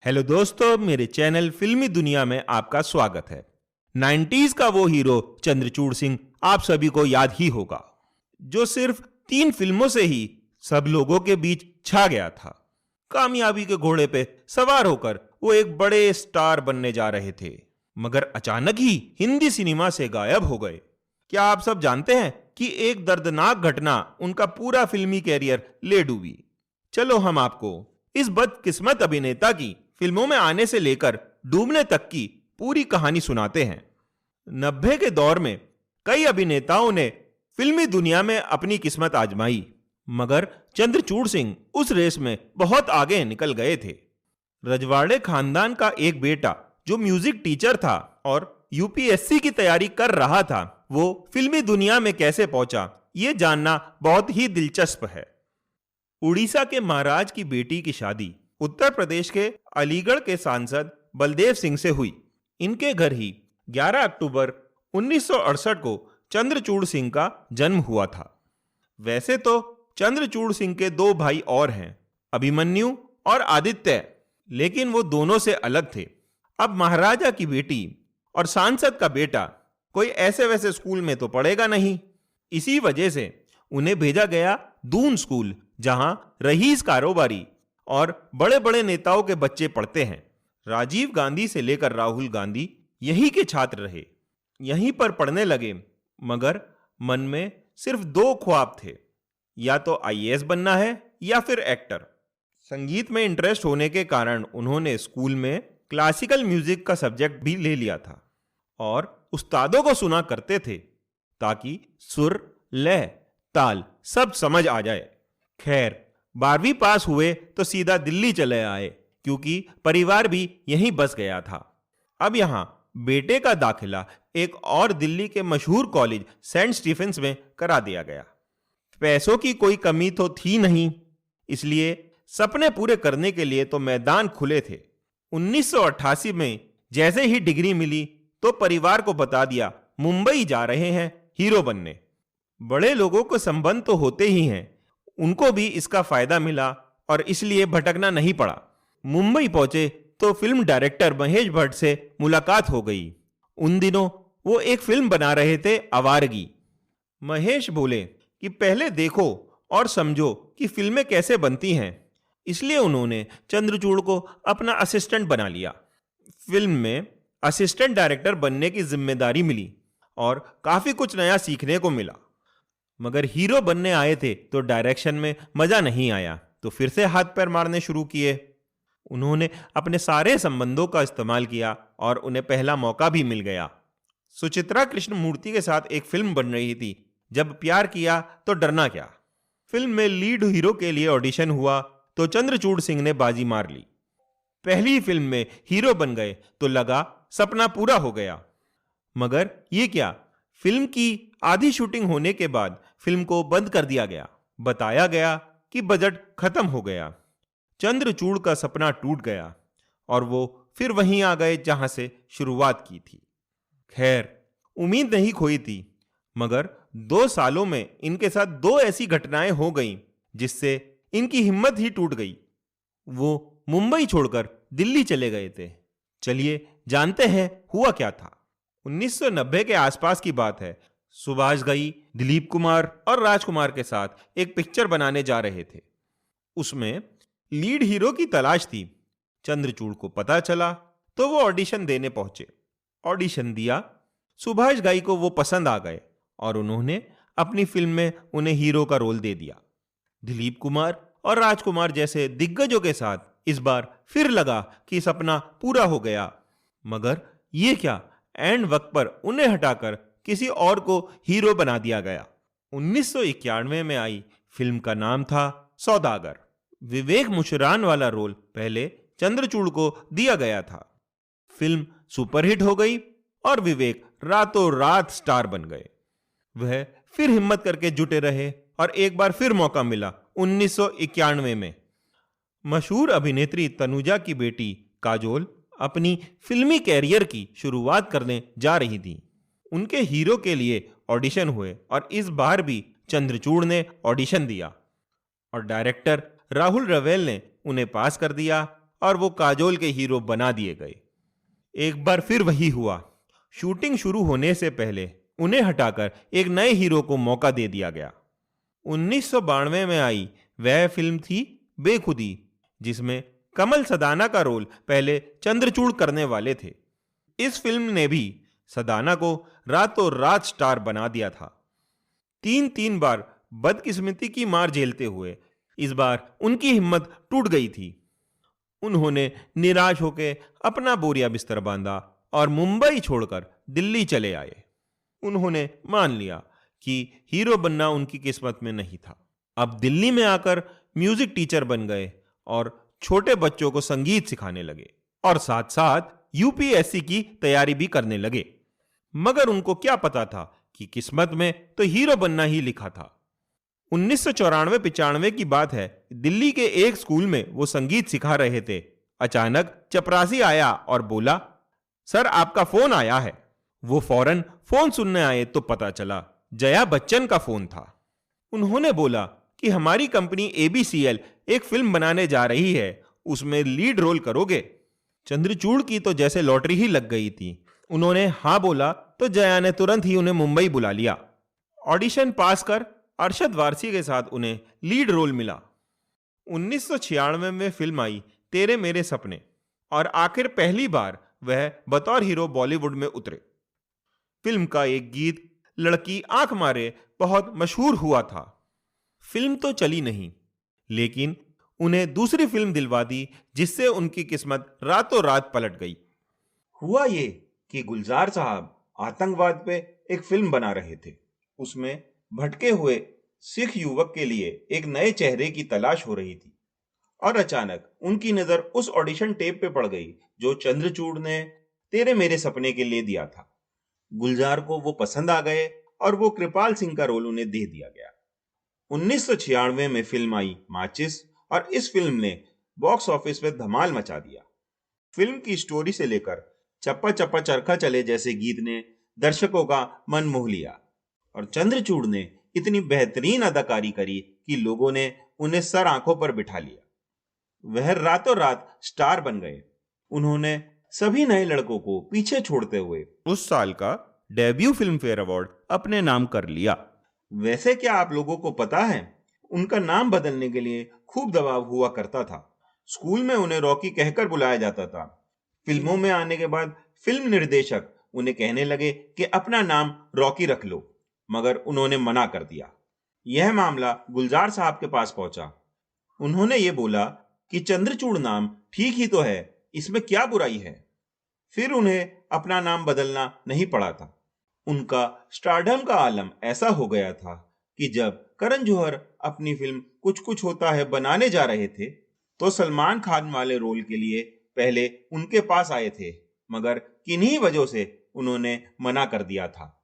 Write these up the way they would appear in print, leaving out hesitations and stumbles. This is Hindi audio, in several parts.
हेलो दोस्तों, मेरे चैनल फिल्मी दुनिया में आपका स्वागत है। 90s का वो हीरो चंद्रचूड़ सिंह आप सभी को याद ही होगा, जो सिर्फ 3 फिल्मों से ही सब लोगों के बीच छा गया था। कामयाबी के घोड़े पे सवार होकर वो एक बड़े स्टार बनने जा रहे थे, मगर अचानक ही हिंदी सिनेमा से गायब हो गए। क्या आप सब जानते हैं कि एक दर्दनाक घटना उनका पूरा फिल्मी कैरियर ले डूबी? चलो हम आपको इस बदकिस्मत अभिनेता की फिल्मों में आने से लेकर डूबने तक की पूरी कहानी सुनाते हैं। 90 के दौर में कई अभिनेताओं ने फिल्मी दुनिया में अपनी किस्मत आजमाई, मगर चंद्रचूड़ सिंह उस रेस में बहुत आगे निकल गए थे। रजवाड़े खानदान का एक बेटा जो म्यूजिक टीचर था और यूपीएससी की तैयारी कर रहा था, वो फिल्मी दुनिया में कैसे पहुंचा, ये जानना बहुत ही दिलचस्प है। उड़ीसा के महाराज की बेटी की शादी उत्तर प्रदेश के अलीगढ़ के सांसद बलदेव सिंह से हुई। इनके घर ही 11 अक्टूबर 1968 को चंद्रचूड़ सिंह का जन्म हुआ था। वैसे तो चंद्रचूड़ सिंह के 2 भाई और हैं, अभिमन्यु और आदित्य, लेकिन वो दोनों से अलग थे। अब महाराजा की बेटी और सांसद का बेटा कोई ऐसे वैसे स्कूल में तो पढ़ेगा नहीं। इसी वजह से उन्हें भेजा गया दून स्कूल, जहां रईस कारोबारी और बड़े बड़े नेताओं के बच्चे पढ़ते हैं। राजीव गांधी से लेकर राहुल गांधी यहीं के छात्र रहे, यहीं पर पढ़ने लगे, मगर मन में सिर्फ 2 ख्वाब थे, या तो आईएएस बनना है या फिर एक्टर। संगीत में इंटरेस्ट होने के कारण उन्होंने स्कूल में क्लासिकल म्यूजिक का सब्जेक्ट भी ले लिया था और उस्तादों को सुना करते थे ताकि सुर, लय, ताल सब समझ आ जाए। खैर, 12वीं पास हुए तो सीधा दिल्ली चले आए, क्योंकि परिवार भी यहीं बस गया था। अब यहां बेटे का दाखिला एक और दिल्ली के मशहूर कॉलेज सेंट स्टीफेंस में करा दिया गया। पैसों की कोई कमी तो थी नहीं, इसलिए सपने पूरे करने के लिए तो मैदान खुले थे। 1988 में जैसे ही डिग्री मिली तो परिवार को बता दिया मुंबई जा रहे हैं हीरो बनने। बड़े लोगों को संबंध तो होते ही हैं, उनको भी इसका फायदा मिला और इसलिए भटकना नहीं पड़ा। मुंबई पहुंचे तो फिल्म डायरेक्टर महेश भट्ट से मुलाकात हो गई। उन दिनों वो एक फिल्म बना रहे थे, आवारगी। महेश बोले कि पहले देखो और समझो कि फिल्में कैसे बनती हैं, इसलिए उन्होंने चंद्रचूड़ को अपना असिस्टेंट बना लिया। फिल्म में असिस्टेंट डायरेक्टर बनने की जिम्मेदारी मिली और काफी कुछ नया सीखने को मिला। मगर हीरो बनने आए थे तो डायरेक्शन में मजा नहीं आया, तो फिर से हाथ पैर मारने शुरू किए। उन्होंने अपने सारे संबंधों का इस्तेमाल किया और उन्हें पहला मौका भी मिल गया। सुचित्रा कृष्णमूर्ति के साथ एक फिल्म बन रही थी, जब प्यार किया तो डरना क्या। फिल्म में लीड हीरो के लिए ऑडिशन हुआ तो चंद्रचूड़ सिंह ने बाजी मार ली। पहली फिल्म में हीरो बन गए तो लगा सपना पूरा हो गया। मगर ये क्या, फिल्म की आधी शूटिंग होने के बाद फिल्म को बंद कर दिया गया। बताया गया कि बजट खत्म हो गया। चंद्रचूड़ का सपना टूट गया और वो फिर वहीं आ गए जहां से शुरुआत की थी। खैर, उम्मीद नहीं खोई थी, मगर 2 सालों में इनके साथ 2 ऐसी घटनाएं हो गईं जिससे इनकी हिम्मत ही टूट गई। वो मुंबई छोड़कर दिल्ली चले गए थे। चलिए जानते हैं हुआ क्या था। 1990 के आसपास की बात है। सुभाष घई, दिलीप कुमार और राजकुमार के साथ एक पिक्चर बनाने जा रहे थे। उसमें लीड हीरो की तलाश थी। चंद्रचूड़ को पता चला तो वो ऑडिशन देने पहुंचे। ऑडिशन दिया, सुभाष घई को वो पसंद आ गए और उन्होंने अपनी फिल्म में उन्हें हीरो का रोल दे दिया। दिलीप कुमार और राजकुमार जैसे दिग्गजों के साथ इस बार फिर लगा कि सपना पूरा हो गया, मगर ये क्या, एंड वक्त पर उन्हें हटाकर किसी और को हीरो बना दिया गया। 1991 में आई फिल्म का नाम था सौदागर। विवेक मुशरान वाला रोल पहले चंद्रचूड़ को दिया गया था। फिल्म सुपरहिट हो गई और विवेक रातों रात स्टार बन गए। वह फिर हिम्मत करके जुटे रहे और एक बार फिर मौका मिला 1991 में। मशहूर अभिनेत्री तनुजा की बेटी काजोल अपनी फिल्मी कैरियर की शुरुआत करने जा रही थी। उनके हीरो के लिए ऑडिशन हुए और इस बार भी चंद्रचूड़ ने ऑडिशन दिया और डायरेक्टर राहुल रवेल ने उन्हें पास कर दिया और वो काजोल के हीरो बना दिए गए। एक बार फिर वही हुआ। शूटिंग शुरू होने से पहले उन्हें हटाकर एक नए हीरो को मौका दे दिया गया। 1992 में आई वह फिल्म थी बेखुदी, जिसमें कमल सदाना का रोल पहले चंद्रचूड़ करने वाले थे। इस फिल्म ने भी सदाना को रातों रात स्टार बना दिया था। तीन बार बदकिस्मती की मार झेलते हुए इस बार उनकी हिम्मत टूट गई थी। उन्होंने निराश होकर अपना बोरिया बिस्तर बांधा और मुंबई छोड़कर दिल्ली चले आए। उन्होंने मान लिया कि हीरो बनना उनकी किस्मत में नहीं था। अब दिल्ली में आकर म्यूजिक टीचर बन गए और छोटे बच्चों को संगीत सिखाने लगे और साथ साथ यूपीएससी की तैयारी भी करने लगे। मगर उनको क्या पता था कि किस्मत में तो हीरो बनना ही लिखा था। 1994-95 की बात है। दिल्ली के एक स्कूल में वो संगीत सिखा रहे थे। अचानक चपरासी आया और बोला, सर आपका फोन आया है। वो फौरन फोन सुनने आए तो पता चला जया बच्चन का फोन था। उन्होंने बोला कि हमारी कंपनी ABCL एक फिल्म बनाने जा रही है, उसमें लीड रोल करोगे? चंद्रचूड़ की तो जैसे लॉटरी ही लग गई थी। उन्होंने हाँ बोला तो जया ने तुरंत ही उन्हें मुंबई बुला लिया। ऑडिशन पास कर अरशद वारसी के साथ उन्हें लीड रोल मिला। 1996 में फिल्म आई तेरे मेरे सपने और आखिर पहली बार वह बतौर हीरो बॉलीवुड में उतरे। फिल्म का एक गीत लड़की आंख मारे बहुत मशहूर हुआ था। फिल्म तो चली नहीं, लेकिन उन्हें दूसरी फिल्म दिलवा दी, जिससे उनकी किस्मत रातों रात पलट गई। हुआ ये कि गुलजार साहब आतंकवाद पे एक फिल्म बना रहे थे। उसमें भटके हुए सिख युवक के लिए एक नए चेहरे की तलाश हो रही थी और अचानक उनकी नजर उस ऑडिशन टेप पे पड़ गई जो चंद्रचूड़ ने तेरे मेरे सपने के लिए दिया था। गुलजार को वो पसंद आ गए और वो कृपाल सिंह का रोल उन्हें दे दिया गया। 1996 में फिल्म आई माचिस और इस फिल्म ने बॉक्स ऑफिस पे धमाल मचा दिया। फिल्म की स्टोरी से लेकर चप्पा चप्पा चरखा चले जैसे गीत ने दर्शकों का मन मोह लिया और चंद्रचूड़ ने इतनी बेहतरीन अदाकारी करी कि लोगों ने उन्हें सर आंखों पर बिठा लिया। वह रातों रात स्टार बन गए। उन्होंने सभी नए लड़कों को पीछे छोड़ते हुए उस साल का डेब्यू फिल्म फेयर अवार्ड अपने नाम कर लिया। वैसे क्या आप लोगों को पता है, उनका नाम बदलने के लिए खूब दबाव हुआ करता था। स्कूल में उन्हें रॉकी कहकर बुलाया जाता था। फिल्मों में आने के बाद फिल्म निर्देशक उन्हें कहने लगे कि अपना नाम रॉकी रख लो, मगर उन्होंने मना कर दिया। यह मामला गुलजार साहब के पास पहुंचा। उन्होंने ये बोला कि चंद्रचूड़ नाम ठीक ही तो है, इसमें क्या बुराई है। फिर उन्हें अपना नाम बदलना नहीं पड़ा था। उनका स्टारडम का आलम ऐसा हो गया था कि जब करण जौहर अपनी फिल्म कुछ कुछ होता है बनाने जा रहे थे तो सलमान खान वाले रोल के लिए पहले उनके पास आए थे, मगर किन्हीं वजहों से उन्होंने मना कर दिया था।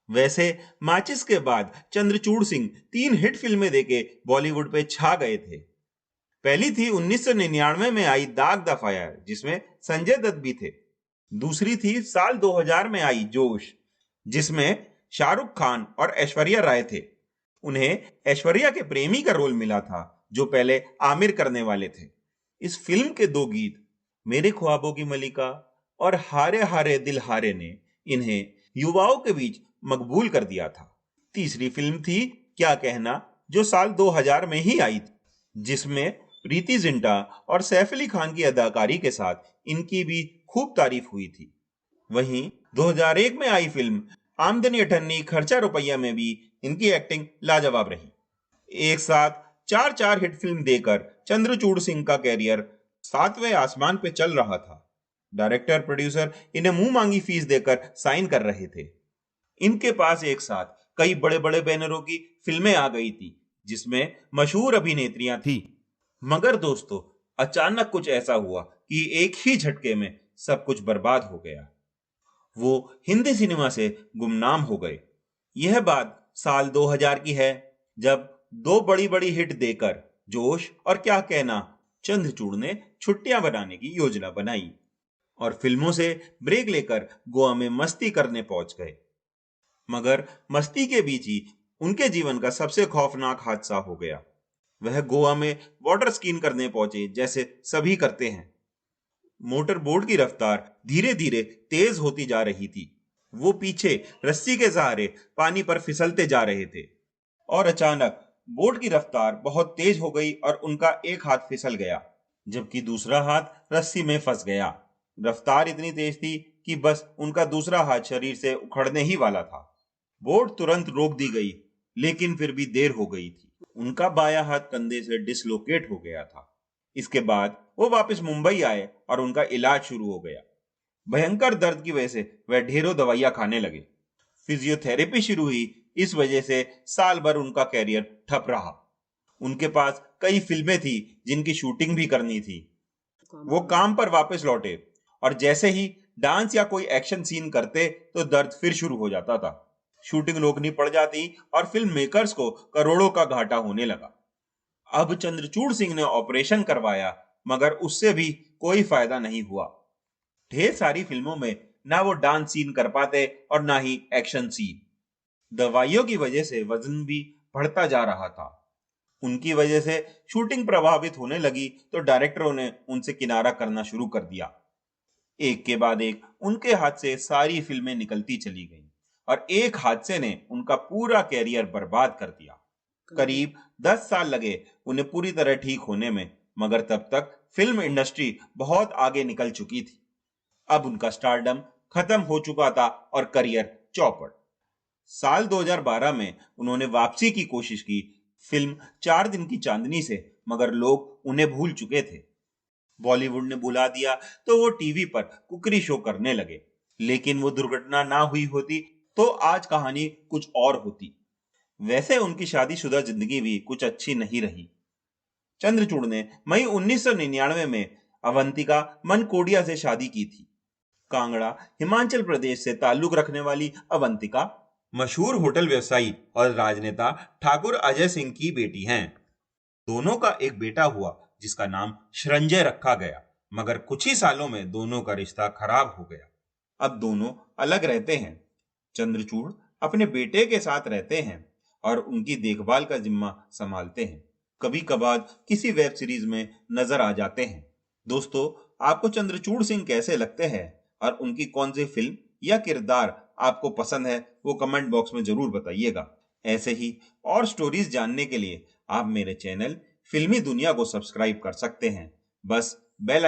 वैसे माचिस के बाद चंद्रचूड़ सिंह 3 हिट फिल्में देके बॉलीवुड पे छा गए थे। पहली थी 1999 में आई दाग द फायर, जिसमें संजय दत्त भी थे। दूसरी थी साल 2000 में आई जोश, जिसमें शाहरुख खान और ऐश्वर्या राय थे। उन्हें ऐश्वर्या के प्रेमी का रोल मिला था जो पहले आमिर करने वाले थे। इस फिल्म के 2 गीत मेरे ख्वाबों की मलिका और हारे हारे दिल हारे ने इन्हें युवाओं के बीच मकबूल कर दिया था। तीसरी फिल्म थी क्या कहना, जो साल 2000 में ही आई थी, जिसमें प्रीति जिंटा और सैफ अली खान की अदाकारी के साथ इनकी भी खूब तारीफ हुई थी। वहीं 2001 में आई फिल्म आमदनी अठन्नी खर्चा रुपया में भी इनकी एक्टिंग लाजवाब रही। एक साथ 4 हिट फिल्म देकर चंद्रचूड़ सिंह का कैरियर 7वें आसमान पे चल रहा था। डायरेक्टर प्रोड्यूसर इन्हें मुंह मांगी फीस देकर साइन कर रहे थे। इनके पास एक साथ कई बड़े बड़े बैनरों की फिल्में आ गई थी, जिसमें मशहूर अभिनेत्रियां थी। मगर दोस्तों, अचानक कुछ ऐसा हुआ कि एक ही झटके में सब कुछ बर्बाद हो गया। वो हिंदी सिनेमा से गुमनाम हो गए। यह बात साल 2000 की है, जब 2 बड़ी बड़ी हिट देकर जोश और क्या कहना चंद्रचूड़ ने छुट्टियां बनाने की योजना बनाई और फिल्मों से ब्रेक लेकर गोवा में मस्ती करने पहुंच गए। मगर मस्ती के बीच ही उनके जीवन का सबसे खौफनाक हादसा हो गया। वह गोवा में वाटर स्कीइंग करने पहुंचे, जैसे सभी करते हैं। मोटर बोट की रफ्तार धीरे धीरे तेज होती जा रही थी। वो पीछे रस्सी के सहारे पानी पर फिसलते जा रहे थे और अचानक बोट की रफ्तार बहुत तेज हो गई और उनका एक हाथ फिसल गया, जबकि दूसरा हाथ रस्सी में फंस गया। रफ्तार इतनी तेज थी कि बस उनका दूसरा हाथ शरीर से उखड़ने ही वाला था। बोट तुरंत रोक दी गई, लेकिन फिर भी देर हो गई थी। उनका बायां हाथ कंधे से डिसलोकेट हो गया था। इसके बाद वो वापस मुंबई आए और उनका इलाज शुरू हो गया। भयंकर दर्द की वजह से वह ढेरों दवाइयां खाने लगे। फिजियोथेरेपी शुरू हुई। इस वजह से साल भर उनका कैरियर ठप रहा। उनके पास कई फिल्में थी जिनकी शूटिंग भी करनी थी। वो काम पर वापस लौटे और जैसे ही डांस या कोई एक्शन सीन करते तो दर्द फिर शुरू हो जाता था। शूटिंग रोकनी पड़ जाती और फिल्म मेकर्स को करोड़ों का घाटा होने लगा। अब चंद्रचूड़ सिंह ने ऑपरेशन करवाया, मगर उससे भी कोई फायदा नहीं हुआ। ढेर सारी फिल्मों में ना वो डांस सीन कर पाते और ना ही एक्शन सीन। दवाइयों की वजह से वजन भी बढ़ता जा रहा था। उनकी वजह से शूटिंग प्रभावित होने लगी तो डायरेक्टरों ने उनसे किनारा करना शुरू कर दिया। एक के बाद एक उनके हाथ से सारी फिल्में निकलती चली गईं और एक हादसे ने उनका पूरा कैरियर बर्बाद कर दिया। करीब 10 साल लगे उन्हें पूरी तरह ठीक होने में, मगर तब तक फिल्म इंडस्ट्री बहुत आगे निकल चुकी थी। अब उनका स्टारडम खत्म हो चुका था और करियर चौपट। साल 2012 में उन्होंने वापसी की कोशिश की, फिल्म 4 दिन की चांदनी से, मगर लोग उन्हें भूल चुके थे। बॉलीवुड ने बुला दिया तो वो टीवी पर कुकरी शो करने लगे। लेकिन वो दुर्घटना ना हुई होती तो आज कहानी कुछ और होती। वैसे उनकी शादीशुदा जिंदगी भी कुछ अच्छी नहीं रही। चंद्रचूड़ ने मई 1999 में अवंतिका मनकोडिया से शादी की थी। कांगड़ा, हिमाचल प्रदेश से ताल्लुक रखने वाली अवंतिका मशहूर होटल व्यवसायी और राजनेता ठाकुर अजय सिंह की बेटी हैं। दोनों का एक बेटा हुआ जिसका नाम श्रंजय रखा गया, मगर कुछ ही सालों में दोनों का रिश्ता खराब हो गया। अब दोनों अलग रहते हैं। चंद्रचूड़ अपने बेटे के साथ रहते हैं और उनकी देखभाल का जिम्मा संभालते हैं। कभी कभार किसी वेब सीरीज में नजर आ जाते हैं। दोस्तों, आपको चंद्रचूड़ सिंह कैसे लगते हैं और उनकी कौन सी फिल्म या किरदार आपको पसंद है, वो कमेंट बॉक्स में जरूर बताइएगा। ऐसे ही और स्टोरीज जानने के लिए आप मेरे चैनल फिल्मी दुनिया को सब्सक्राइब कर सकते हैं। बस बेल